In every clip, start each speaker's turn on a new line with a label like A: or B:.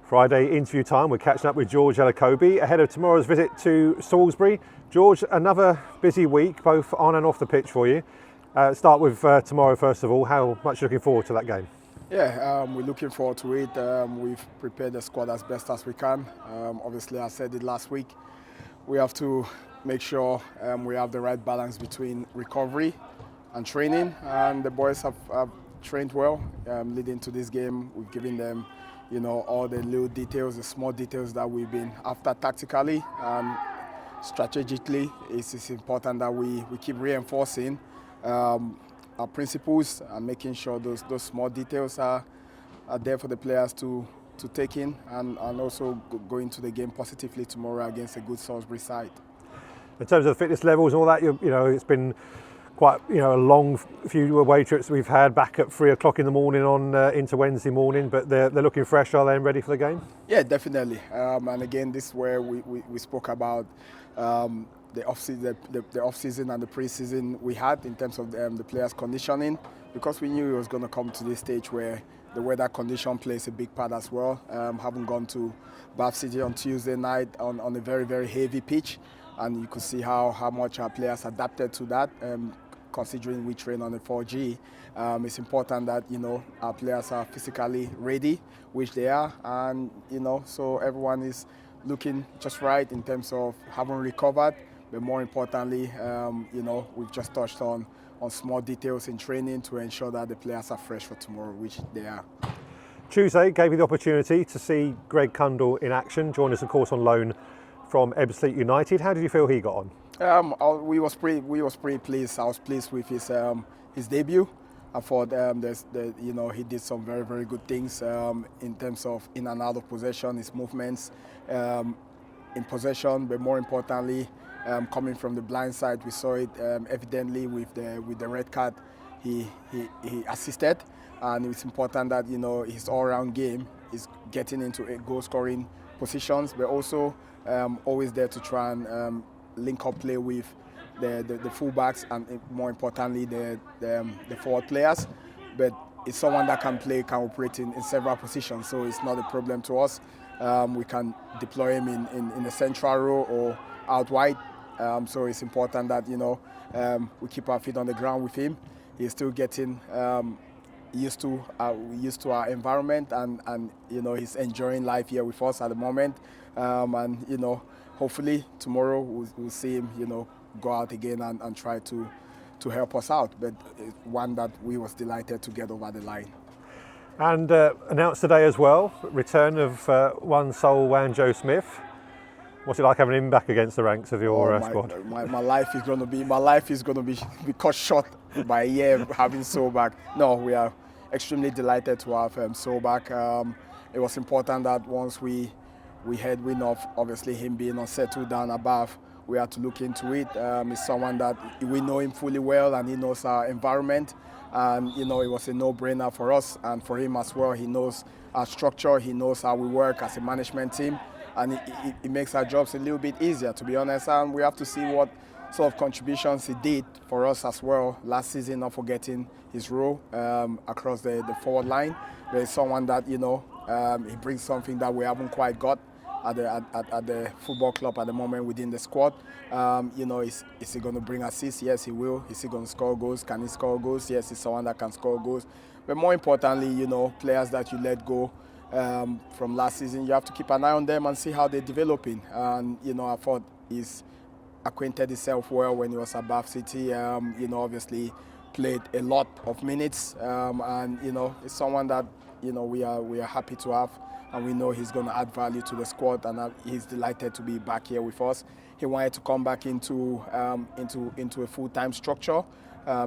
A: Friday interview time. We're catching up with George Elokobi ahead of tomorrow's visit to Salisbury. George, another busy week, both on and off the pitch for you. Start with tomorrow first of all. How much are you looking forward to that game?
B: Yeah, we're looking forward to it. We've prepared the squad as best as we can. Obviously, I said it last week. We have to make sure we have the right balance between recovery and training. And the boys have trained well leading to this game. We've given them, all the little details, the small details that we've been after tactically and strategically. It's important that we keep reinforcing our principles and making sure those small details are there for the players to take in and also go into the game positively tomorrow against a good Salisbury side.
A: In terms of the fitness levels and all that, it's been quite a long few away trips we've had back at 3 o'clock in the morning on into Wednesday morning, but they're looking fresh, are they, and ready for the game?
B: Yeah, definitely. And again, this is where we spoke about the off-season and the pre-season we had in terms of the players' conditioning, because we knew it was going to come to this stage where the weather condition plays a big part as well. Having gone to Bath City on Tuesday night on a very, very heavy pitch, and you could see how much our players adapted to that. Considering we train on a 4G, it's important that our players are physically ready, which they are, and so everyone is looking just right in terms of having recovered. But more importantly, we've just touched on small details in training to ensure that the players are fresh for tomorrow, which they are.
A: Tuesday gave you the opportunity to see Greg Cundall in action, joined us of course on loan from Ebbsfleet United. How did you feel he got on?
B: We was pretty pleased. I was pleased with his debut. I thought he did some very, very good things in terms of in and out of possession, his movements in possession, but more importantly, coming from the blind side, we saw it evidently with the red card. He assisted, and it's important that his all-round game is getting into goal-scoring positions, but also always there to try and link up play with the fullbacks and more importantly the forward players. But it's someone that can operate in several positions, so it's not a problem to us. We can deploy him in the central row or out wide. So it's important that we keep our feet on the ground with him. He's still getting used to our environment, and he's enjoying life here with us at the moment. And hopefully tomorrow we'll see him go out again and try to help us out. But it's one that we was delighted to get over the line.
A: And announced today as well, return of Wan-Joe Smith. What's it like having him back against the ranks of your squad?
B: My life is going to be cut short by a year having Sol back. No, we are extremely delighted to have Sol back. It was important that once we had wind of obviously him being unsettled down above, we had to look into it. He's someone that we know him fully well, and he knows our environment, and it was a no-brainer for us and for him as well. He knows our structure, he knows how we work as a management team, and it makes our jobs a little bit easier, to be honest. And we have to see what sort of contributions he did for us as well last season, not forgetting his role across the forward going. There's someone that he brings something that we haven't quite got at the football club at the moment within the squad. Is he going to bring assists? Yes, he will. Is he going to score goals? Can he score goals? Yes, he's someone that can score goals. But more importantly, players that you let go from last season, you have to keep an eye on them and see how they're developing. And I thought he's acquainted himself well when he was at Bath City. Obviously played a lot of minutes, and it's someone that we are happy to have, and we know he's going to add value to the squad, and he's delighted to be back here with us. He wanted to come back into a full-time structure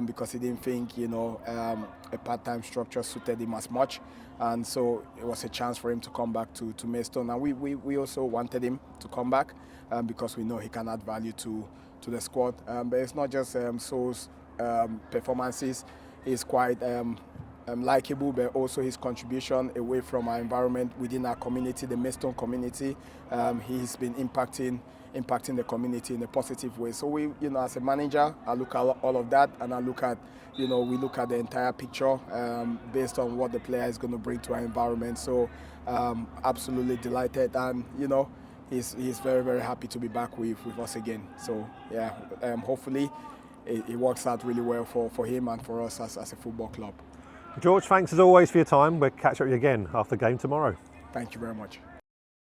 B: because he didn't think a part-time structure suited him as much, and so it was a chance for him to come back to Maidstone, and we also wanted him to come back because we know he can add value to the squad. But it's not just Sol's performances. He's quite likable, but also his contribution away from our environment within our community, the Maidstone community. He's been impacting the community in a positive way. So we, as a manager, I look at all of that, and I look at, we look at the entire picture based on what the player is going to bring to our environment. So absolutely delighted, and he's very, very happy to be back with us again. So yeah, hopefully it works out really well for him and for us as a football club.
A: George, thanks as always for your time. We'll catch up with you again after the game tomorrow.
B: Thank you very much.